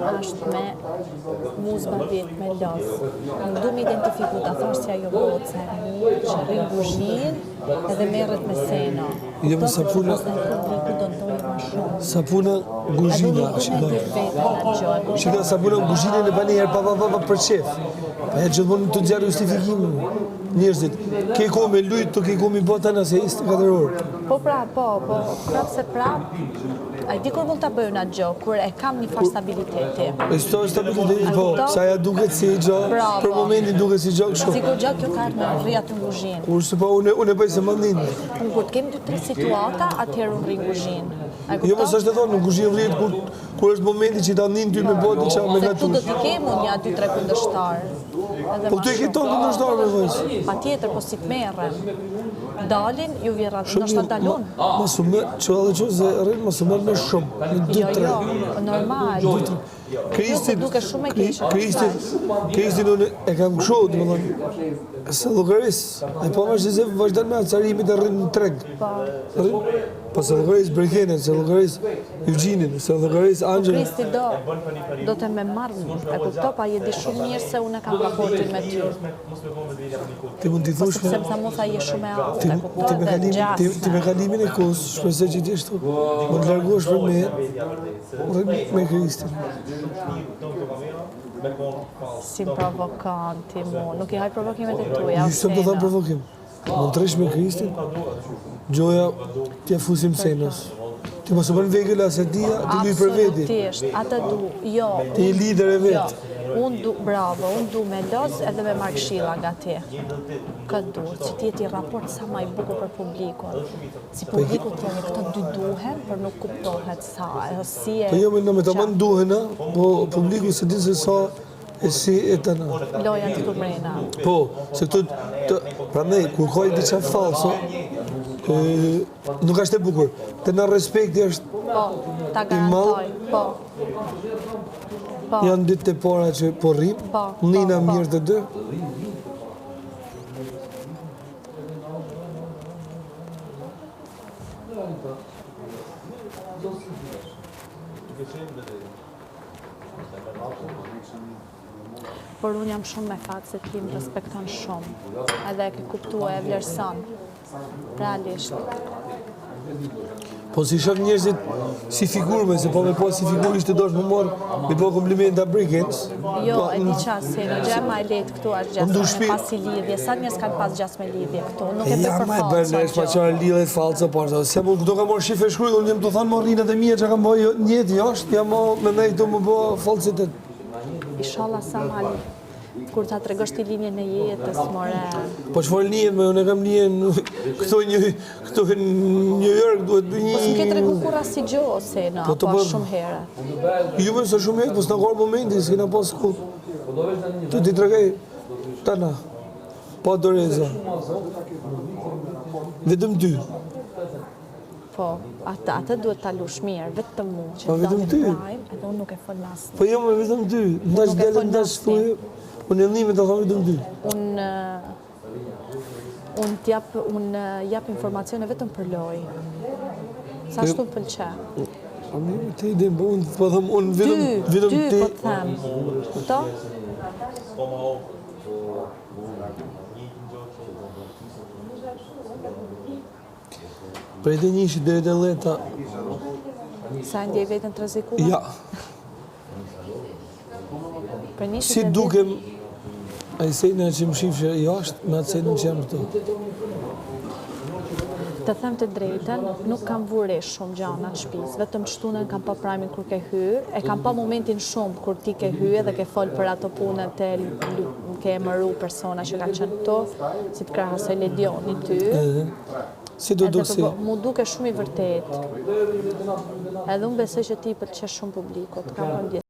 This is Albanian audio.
Është me muzba vjetë me losë. Nuk du me identifiku të thorsja jo goce, që rrinë guzhin edhe merret me sena. Jo, më sapuna guzhina, shika sapuna guzhina në bani herë pa për qef. Pa e gjithmonë të gjarë justifikimin njerëzit. Ke ko me lujt, të ke ko mi bota në se 24 orë. Po, prap se prap, a i di kur mund të bëjë në gjë, kur e kam një farë stabiliteti. E sto stabiliteti, po, sa ja duket si gjë, për momentin duket si gjë kështu. Si kur gjë kjo ka në rria të nguzhin. Kurse po, unë e bëj se më ndinë. Kur të kemi 2-3 situata, atëherë unë rri nguzhin. Jo, mësë është e thonë, në nguzhin rrit, kur është momenti që ta ndinë ty me botë, që me natysh. natysh. Se këtu do t'i kemu një 2-3 kundërshtarë. Po këtu e këton kundërshtarë me vëjës. Pa tjetër, po si të merren. Dalin, ju vjera, nështë të dalun. Ma sume, që edhe që se rrinë, ma sume me shumë, në 2-3. Jo, normal. Kristin unë e kam këshu, dhe më thonë, se Llogaris, e po më se vazhdan me acarimit e rrinë në treg. Po se Llogaris Brekenen, se Llogaris Eugjinin, se Llogaris Angela. Kristi do të me marrë, e kupto, pa je di shumë mirë se unë e kam raportin me ty. Ti mund t'i thush me... Sepse mu tha je shumë e altë, e kupto, dhe gjasë. Ti me kalimin e kos, shpresoj që ti shtu, mund të largosh për me Kristin. Si provokanti mu, nuk i haj provokimet e tuja. Ju shumë të thamë provokim. Mund të resh me Kristin, gjoja t'ja fusim senës. Ti mos u bën vegël as e dia, ti luj për veti. Absolutisht, atë du, jo. Ti i lider e vetë. Unë du, bravo, unë du me los edhe me marrë këshilla nga ti. Këtë du, që ti jeti raport sa ma i bukur për publikun. Si publiku thoni, këto dy duhen, për nuk kuptohet sa, si e... Po jo, me të manë duhen, po publiku se din se sa e si e të na. Loja të këmrena. Po, se këtu, pra nej, kur koj diqa falso, nuk është e bukur. Të në respekti është po, ta garantoj, po. Janë ditë të para që po rrim, nina mirë të dë. Por unë jam shumë me fatë se ti më respekton shumë, edhe e ke kuptua e vlerëson, realisht. Po si shoh njerëzit si figurme, se po me po si figurisht të dosh më morë, me po komplimenta Brikens. Jo, e di qasi, në gjema e letë këtu është gjasë, me pas i lidhje, sa njerës kanë pas gjasë me lidhje këtu, nuk e për falca. Ja, ma e bërë pa qara lidhje falca, parë, se mu këto ka morë shifë e shkrujt, unë jem të thanë morë rinët e mija që kam bojë njëtë jashtë, ja me nej të më bo falcitet. Inshallah sa mali, kur ta të regësht i linje në jetës, more... Po që falë njën, unë e kam njën, këto New York duhet një... Po s'm ke të regu kura si gjo, se na, po shumë herë. Ju me së shumë herë, po s'na korë momenti, s'kina pas ku. Të ti të regej, ta na, pa doreza. Vetëm ty. Po, atë duhet ta lush mirë, vetëm mu, që të dalin prime, edhe unë nuk e fol mas. Po jo, me vetëm ty, ndash delën, ndash thuje, unë e njime të thonë vetëm ty. Unë jap informacione vetëm për loj. Sa shtu pëlqe? Te i dem, unë po thëmë, unë vetëm ty. Ty po të them. Këto? Për e të njëshit dhe e të leta... Sa ndjej vetën të rëzikua? Ja. Si dukem... A i sejnë që më shifë që jashtë, me atë sejnë që jam këto. Të them të drejten, nuk kam vure shumë gjana në shpis, vetëm shtunën kam pa primin kur ke hyrë, e kam pa momentin shumë kur ti ke hyrë dhe ke folë për ato punët e ke emëru persona që kanë qenë këto, si të krahasoj Ledioni ty. Si do duke si? Mu duke shumë i vërtet. Edhe unë besoj që ti pëlqesh shumë publikut, ka përndje.